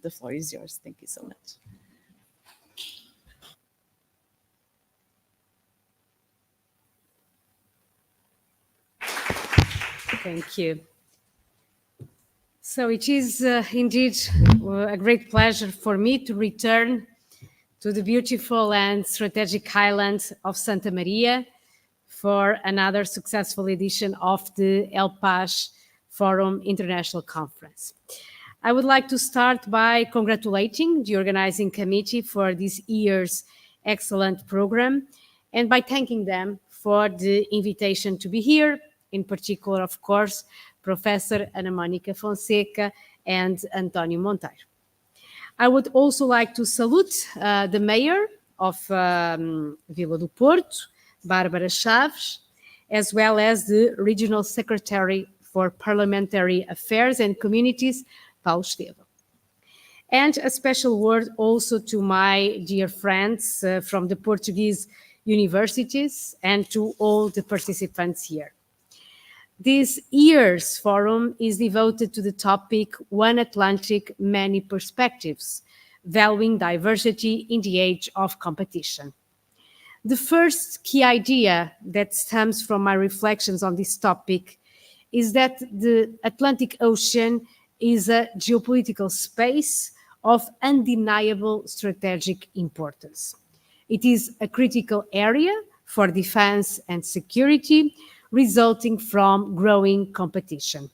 the floor is yours. Thank you so much. Thank you. So it is indeed a great pleasure for me to return to the beautiful and strategic island of Santa Maria for another successful edition of the LPAZ Forum International Conference. I would like to start by congratulating the organizing committee for this year's excellent program and by thanking them for the invitation to be here, in particular, of course, Professor Ana Mónica Fonseca and António Monteiro. I would also like to salute the mayor of Vila do Porto, Bárbara Chaves, as well as the regional secretary for parliamentary affairs and communities, Paulo Estevam. And a special word also to my dear friends from the Portuguese universities and to all the participants here. This year's forum is devoted to the topic One Atlantic, Many Perspectives, valuing diversity in the age of competition. The first key idea that stems from my reflections on this topic is that the Atlantic Ocean is a geopolitical space of undeniable strategic importance. It is a critical area for defense and security, resulting from growing competition.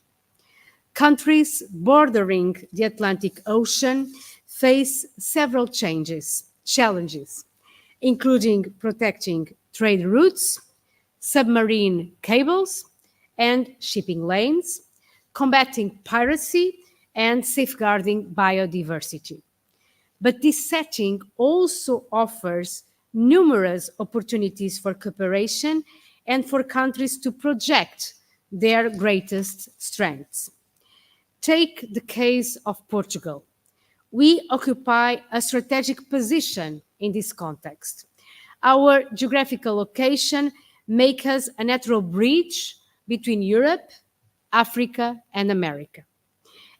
Countries bordering the Atlantic Ocean face several challenges, including protecting trade routes, submarine cables, and shipping lanes, combating piracy, and safeguarding biodiversity. But this setting also offers numerous opportunities for cooperation and for countries to project their greatest strengths. Take the case of Portugal. We occupy a strategic position in this context. Our geographical location makes us a natural bridge between Europe, Africa, and America.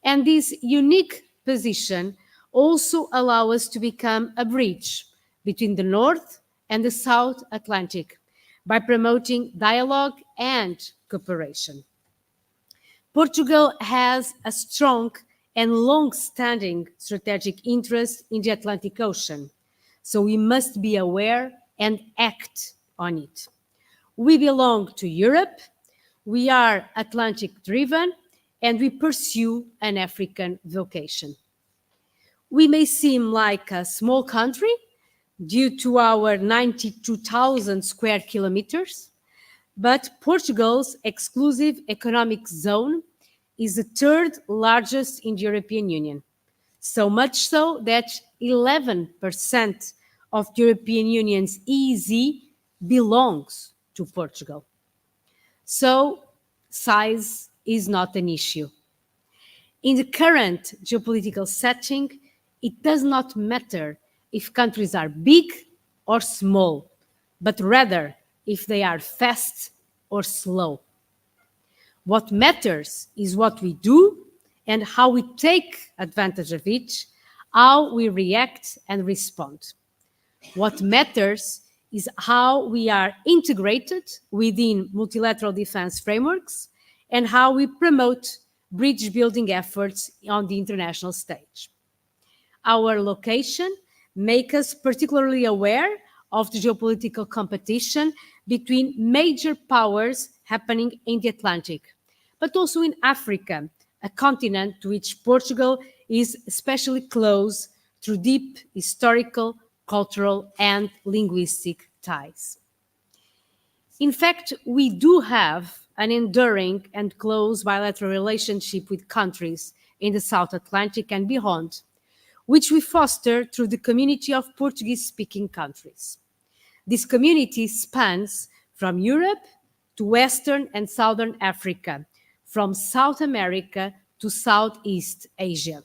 And this unique position also allows us to become a bridge between the North and the South Atlantic by promoting dialogue and cooperation. Portugal has a strong and long-standing strategic interest in the Atlantic Ocean, so we must be aware and act on it. We belong to Europe, we are Atlantic-driven, and we pursue an African vocation. We may seem like a small country due to our 92,000 square kilometers, but Portugal's exclusive economic zone is the third largest in the European Union, so much so that 11% of the European Union's EEZ belongs to Portugal. So size is not an issue. In the current geopolitical setting, it does not matter if countries are big or small, but rather if they are fast or slow. What matters is what we do and how we take advantage of it, how we react and respond. What matters is how we are integrated within multilateral defense frameworks and how we promote bridge-building efforts on the international stage. Our location makes us particularly aware of the geopolitical competition between major powers happening in the Atlantic, but also in Africa, a continent to which Portugal is especially close through deep historical, cultural, and linguistic ties. In fact, we do have an enduring and close bilateral relationship with countries in the South Atlantic and beyond, which we foster through the community of Portuguese-speaking countries. This community spans from Europe to Western and Southern Africa, from South America to Southeast Asia.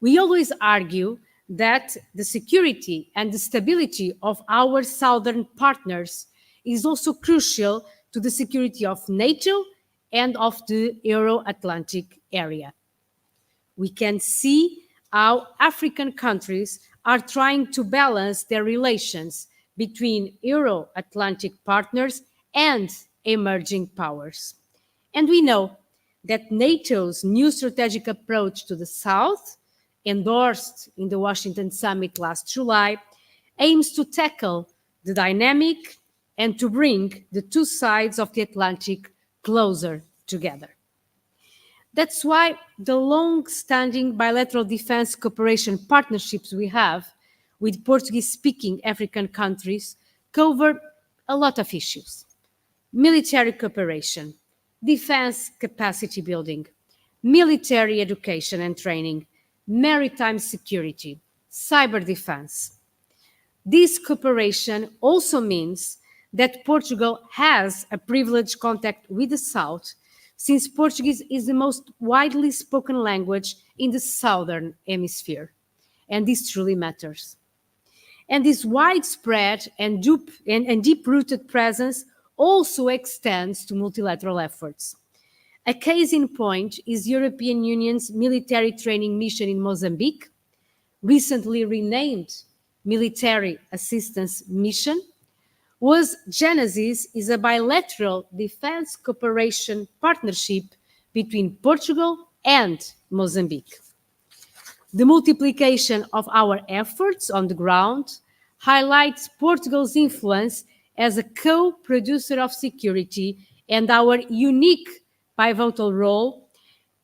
We always argue that the security and the stability of our southern partners is also crucial to the security of NATO and of the Euro-Atlantic area. We can see how African countries are trying to balance their relations between Euro-Atlantic partners and emerging powers. And we know that NATO's new strategic approach to the South, endorsed in the Washington summit last July, aims to tackle the dynamic and to bring the two sides of the Atlantic closer together. That's why the long-standing bilateral defense cooperation partnerships we have with Portuguese-speaking African countries cover a lot of issues: military cooperation, defense capacity building, military education and training, maritime security, cyber defense. This cooperation also means that Portugal has a privileged contact with the South, since Portuguese is the most widely spoken language in the Southern Hemisphere, and this truly matters. And this widespread and deep-rooted presence also extends to multilateral efforts. A case in point is the European Union's military training mission in Mozambique, recently renamed Military Assistance Mission. Genesis is a bilateral defense cooperation partnership between Portugal and Mozambique. The multiplication of our efforts on the ground highlights Portugal's influence as a co-producer of security and our unique pivotal role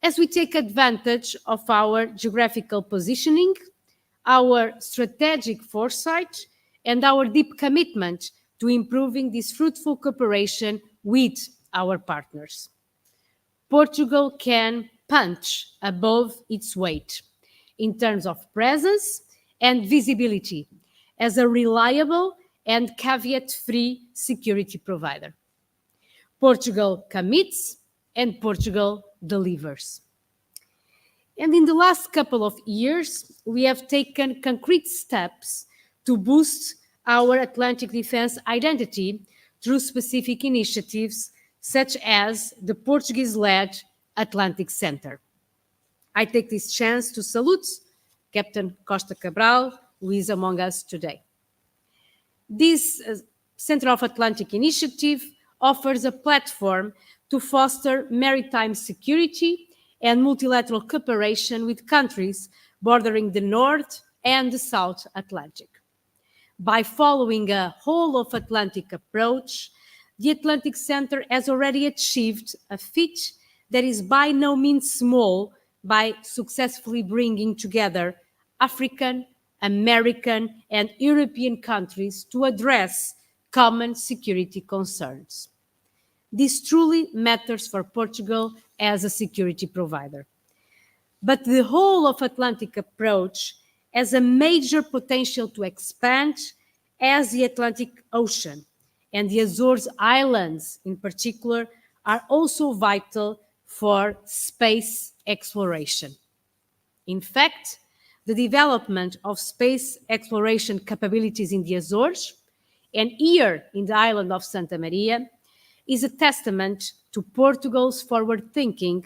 as we take advantage of our geographical positioning, our strategic foresight, and our deep commitment to improving this fruitful cooperation with our partners. Portugal can punch above its weight in terms of presence and visibility as a reliable and caveat-free security provider. Portugal commits and Portugal delivers. And in the last couple of years, we have taken concrete steps to boost our Atlantic defense identity through specific initiatives such as the Portuguese-led Atlantic Center. I take this chance to salute Captain Costa Cabral, who is among us today. This Center of Atlantic initiative offers a platform to foster maritime security and multilateral cooperation with countries bordering the North and the South Atlantic. By following a whole-of-Atlantic approach, the Atlantic Center has already achieved a feat that is by no means small by successfully bringing together African, American, and European countries to address common security concerns. This truly matters for Portugal as a security provider. But the whole-of-Atlantic approach has a major potential to expand as the Atlantic Ocean and the Azores Islands in particular are also vital for space exploration. In fact, the development of space exploration capabilities in the Azores and here in the island of Santa Maria is a testament to Portugal's forward thinking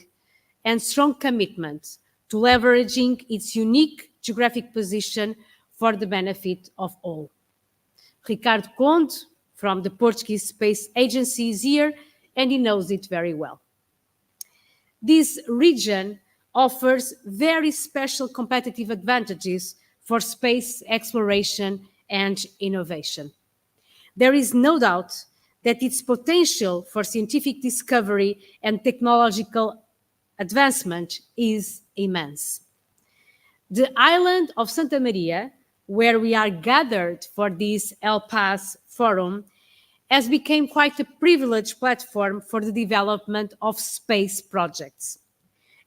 and strong commitment to leveraging its unique geographic position for the benefit of all. Ricardo Conde from the Portuguese Space Agency is here, and he knows it very well. This region offers very special competitive advantages for space exploration and innovation. There is no doubt that its potential for scientific discovery and technological advancement is immense. The island of Santa Maria, where we are gathered for this LPAZ forum, has become quite a privileged platform for the development of space projects.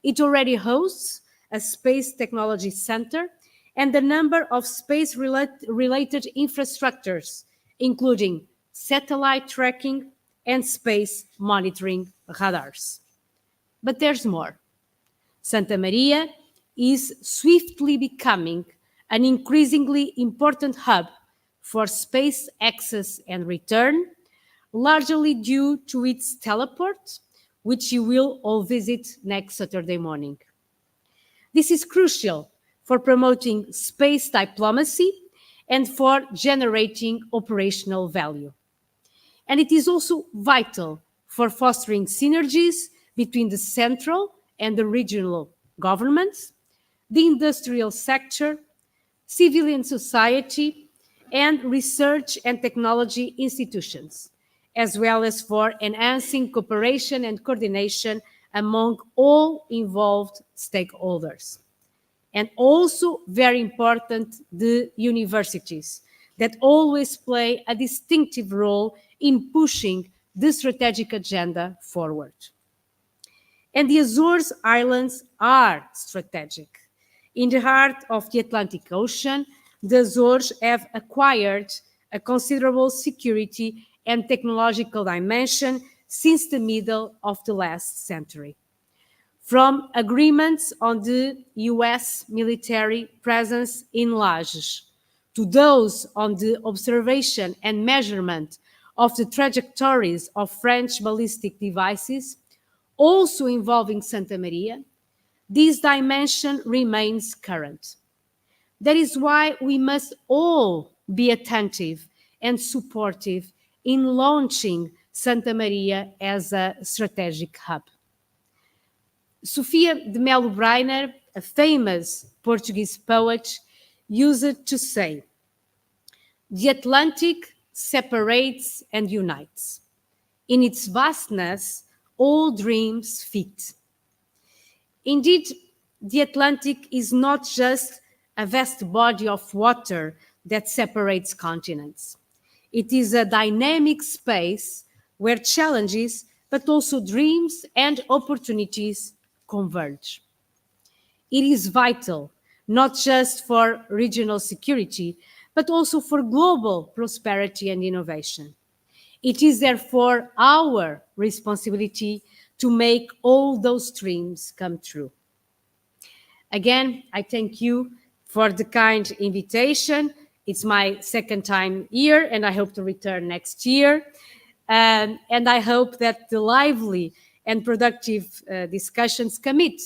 It already hosts a space technology center and a number of space-related infrastructures, including satellite tracking and space monitoring radars. But there's more. Santa Maria is swiftly becoming an increasingly important hub for space access and return, largely due to its teleport, which you will all visit next Saturday morning. This is crucial for promoting space diplomacy, and for generating operational value. And it is also vital for fostering synergies between the central and the regional governments, the industrial sector, civilian society, and research and technology institutions, as well as for enhancing cooperation and coordination among all involved stakeholders. And also, very important, the universities that always play a distinctive role in pushing the strategic agenda forward. And the Azores Islands are strategic. In the heart of the Atlantic Ocean, the Azores have acquired a considerable security and technological dimension since the middle of the last century. From agreements on the US military presence in Lajes, to those on the observation and measurement of the trajectories of French ballistic devices, also involving Santa Maria, this dimension remains current. That is why we must all be attentive and supportive in launching Santa Maria as a strategic hub. Sofia de Melo Breiner, a famous Portuguese poet, used it to say, "The Atlantic separates and unites. In its vastness, all dreams fit." Indeed, the Atlantic is not just a vast body of water that separates continents. It is a dynamic space where challenges, but also dreams and opportunities converge. It is vital, not just for regional security, but also for global prosperity and innovation. It is therefore our responsibility to make all those dreams come true. Again, I thank you for the kind invitation. It's my second time here, and I hope to return next year. And I hope that the lively and productive discussions commit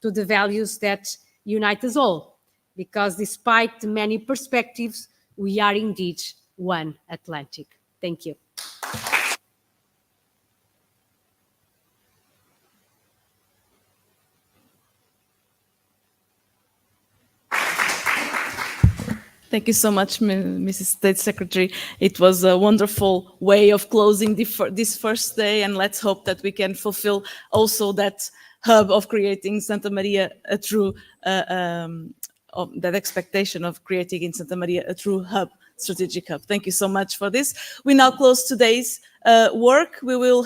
to the values that unite us all, because despite the many perspectives, we are indeed one Atlantic. Thank you. Thank you so much, Mrs. State Secretary. It was a wonderful way of closing this first day, and let's hope that we can fulfill also that hub of creating Santa Maria a true, that expectation of creating in Santa Maria a true hub, strategic hub. Thank you so much for this. We now close today's work. We will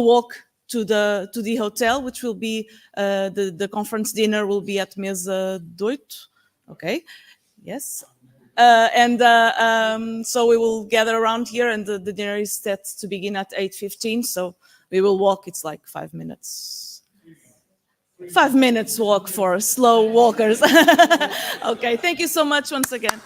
walk to the hotel, which will be the conference dinner will be at Mesa 8. Okay, yes. So we will gather around here, and the dinner is set to begin at 8:15. So we will walk. It's like 5 minutes. 5 minutes walk for slow walkers. Okay, thank you so much once again.